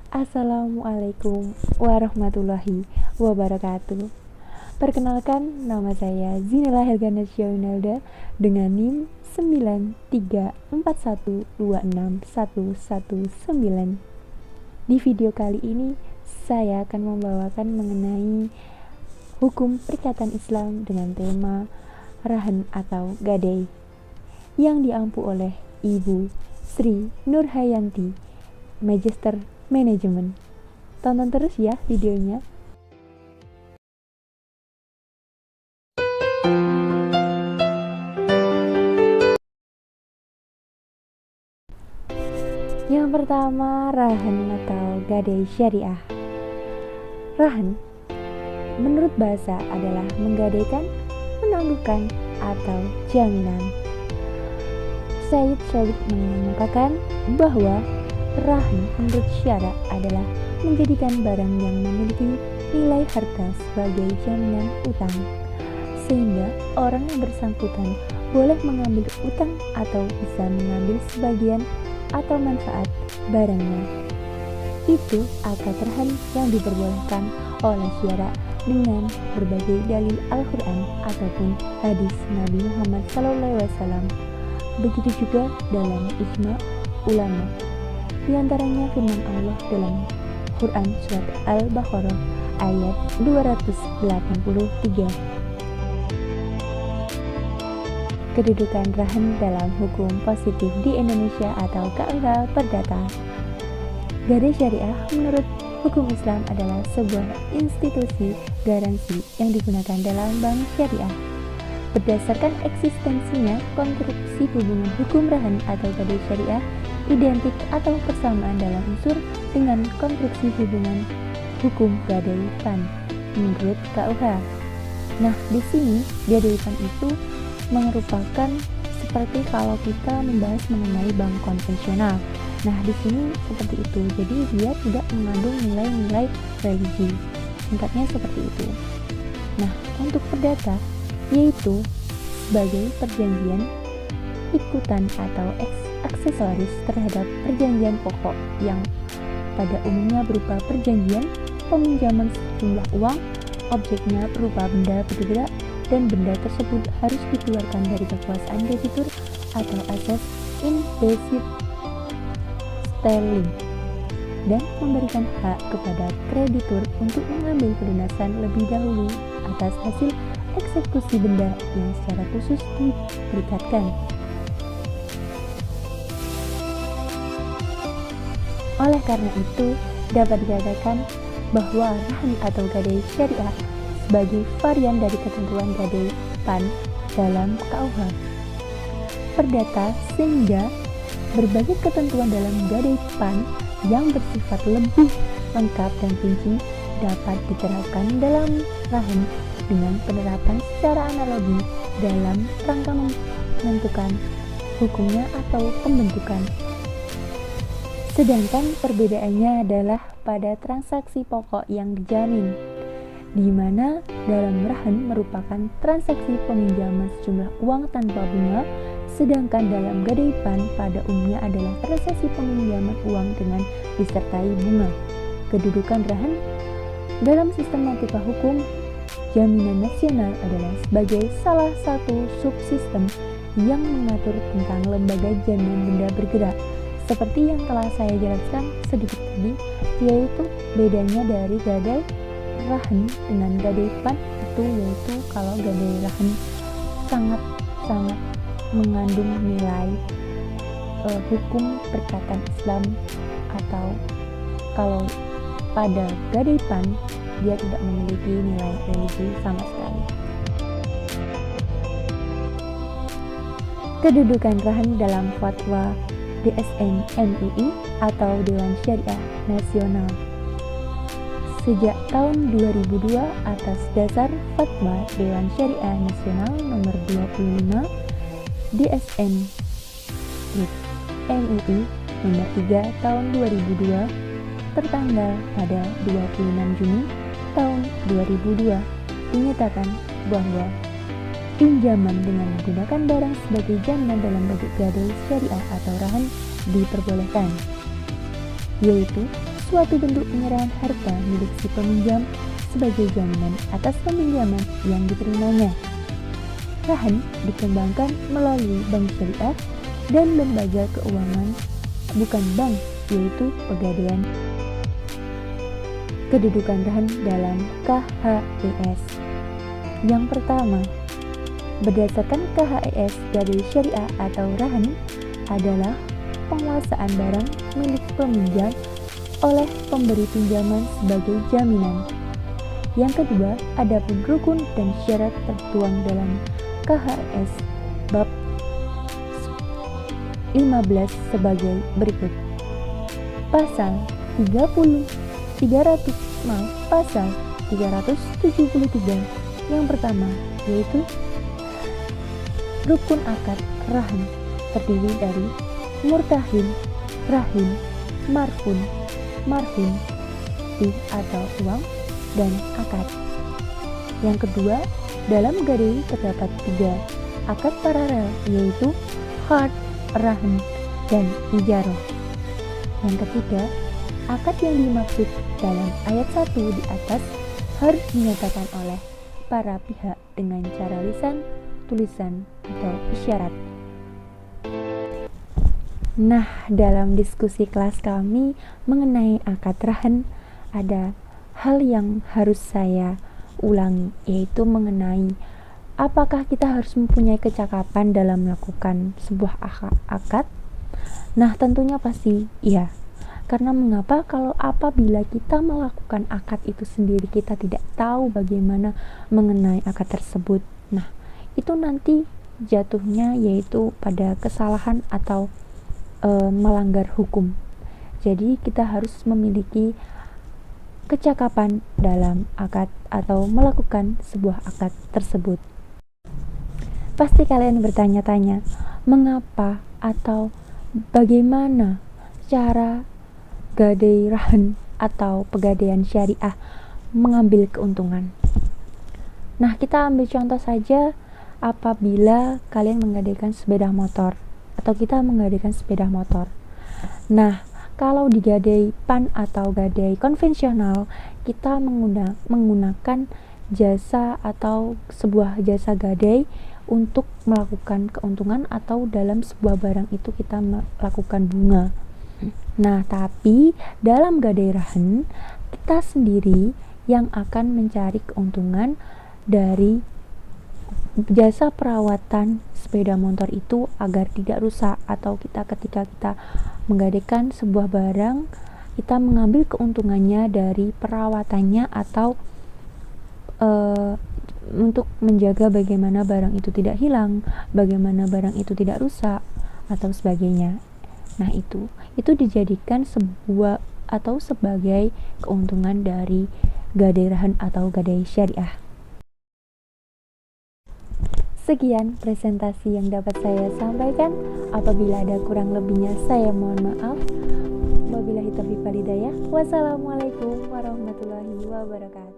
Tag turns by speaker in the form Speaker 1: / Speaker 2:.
Speaker 1: Assalamualaikum warahmatullahi wabarakatuh. Perkenalkan, nama saya Zinela Helganasya Winalda dengan NIM 934126119. Di video kali ini, saya akan membawakan mengenai hukum perikatan Islam dengan tema rahan atau gadai yang diampu oleh Ibu Sri Nurhayanti, Magister Manajemen. Tonton terus ya videonya. Yang pertama, rahan atau gadai syariah. Rahan menurut bahasa adalah menggadaikan, menangguhkan, atau jaminan. Said Sadiq mengatakan bahwa rahan menurut syara adalah menjadikan barang yang memiliki nilai harta sebagai jaminan utang, sehingga orang yang bersangkutan boleh mengambil utang atau bisa mengambil sebagian atau manfaat barangnya. Itu akad rahan yang diperbolehkan oleh syara dengan berbagai dalil Al-Quran ataupun hadis Nabi Muhammad SAW. Begitu juga dalam ijma ulama, di antaranya firman Allah dalam Quran surat Al-Baqarah ayat 283. Kedudukan rahan dalam hukum positif di Indonesia atau KUH Perdata. Gadai syariah menurut hukum Islam adalah sebuah institusi garansi yang digunakan dalam bank syariah. Berdasarkan eksistensinya, konstruksi hubungan hukum rahan atau gadai syariah identik atau persamaan dalam unsur dengan konstruksi hubungan hukum gadai PAN menurut KUH. Nah, di sini gadai PAN itu merupakan seperti kalau kita membahas mengenai bank konvensional. Nah, di sini seperti itu. Jadi dia tidak mengandung nilai-nilai religi. Singkatnya seperti itu. Nah, untuk perdata yaitu sebagai perjanjian ikutan atau aksesoris terhadap perjanjian pokok yang pada umumnya berupa perjanjian peminjaman sejumlah uang, objeknya berupa benda bergerak, dan benda tersebut harus dikeluarkan dari kekuasaan debitur atau asas implisit sterling dan memberikan hak kepada kreditur untuk mengambil pelunasan lebih dahulu atas hasil eksekusi benda yang secara khusus diperikatkan. Oleh karena itu, dapat dikatakan bahwa rahan atau gadai syariah sebagai varian dari ketentuan gadai PAN dalam KUH Perdata, sehingga berbagai ketentuan dalam gadai PAN yang bersifat lebih lengkap dan rinci dapat diterapkan dalam rahan dengan penerapan secara analogi dalam rangka menentukan hukumnya atau pembentukan. Sedangkan perbedaannya adalah pada transaksi pokok yang dijamin, di mana dalam rahan merupakan transaksi peminjaman sejumlah uang tanpa bunga, sedangkan dalam gadai PAN pada umumnya adalah transaksi peminjaman uang dengan disertai bunga. Kedudukan rahan dalam sistematika hukum jaminan nasional adalah sebagai salah satu subsistem yang mengatur tentang lembaga jaminan benda bergerak. Seperti yang telah saya jelaskan sedikit tadi, yaitu bedanya dari gadai rahan dengan gadai PAN itu yaitu kalau gadai rahan sangat mengandung nilai hukum perikatan Islam, atau kalau pada gadai PAN dia tidak memiliki nilai religi sama sekali. Kedudukan rahan dalam fatwa DSN MUI atau Dewan Syariah Nasional. Sejak tahun 2002 atas dasar Fatwa Dewan Syariah Nasional nomor 25 DSN MUI nomor 3 tahun 2002 tertanggal pada 26 Juni tahun 2002 dinyatakan bahwa pinjaman dengan menggunakan barang sebagai jaminan dalam bentuk gadai syariah atau rahan diperbolehkan, yaitu suatu bentuk penyerahan harta milik si peminjam sebagai jaminan atas peminjaman yang diterimanya. Rahan dikembangkan melalui bank syariah dan lembaga keuangan bukan bank, yaitu Pegadaian. Kedudukan rahan dalam KHES. Yang pertama, berdasarkan KHES, gadai syariah atau rahan adalah penguasaan barang milik peminjam oleh pemberi pinjaman sebagai jaminan. Yang kedua, adapun rukun dan syarat tertuang dalam KHES bab 15 sebagai berikut. Pasal 373 yang pertama yaitu rukun akad rahan terdiri dari murtahin, rahin, marhun, atau uang, dan akad. Yang kedua, dalam gadai terdapat 3 akad paralel yaitu hard, rahan, dan ijarah. Yang ketiga, akad yang dimaksud dalam ayat 1 di atas harus dinyatakan oleh para pihak dengan cara lisan, tulisan, atau isyarat. Nah, dalam diskusi kelas kami mengenai akad rahan, ada hal yang harus saya ulangi, yaitu mengenai apakah kita harus mempunyai kecakapan dalam melakukan sebuah akad. Nah, tentunya pasti iya. Karena mengapa? Kalau apabila kita melakukan akad itu sendiri, kita tidak tahu bagaimana mengenai akad tersebut. Nah, itu nanti jatuhnya yaitu pada kesalahan atau melanggar hukum. Jadi kita harus memiliki kecakapan dalam akad atau melakukan sebuah akad tersebut. Pasti kalian bertanya-tanya, mengapa atau bagaimana cara gadai rahan atau pegadaian syariah mengambil keuntungan. Nah, kita ambil contoh saja apabila kalian menggadaikan sepeda motor atau kita menggadaikan sepeda motor. Nah, kalau di gadai PAN atau gadai konvensional, kita menggunakan jasa atau sebuah jasa gadai untuk melakukan keuntungan atau dalam sebuah barang itu kita melakukan bunga. Nah, tapi dalam gadai rahan, kita sendiri yang akan mencari keuntungan dari jasa perawatan sepeda motor itu agar tidak rusak, atau ketika kita menggadaikan sebuah barang, kita mengambil keuntungannya dari perawatannya atau untuk menjaga bagaimana barang itu tidak hilang, bagaimana barang itu tidak rusak atau sebagainya. Nah, itu dijadikan sebuah atau sebagai keuntungan dari gadai rahan atau gadai syariah. Sekian presentasi yang dapat saya sampaikan. Apabila ada kurang lebihnya, saya mohon maaf. Wabillahi taufiq wal hidayah. Wassalamualaikum warahmatullahi wabarakatuh.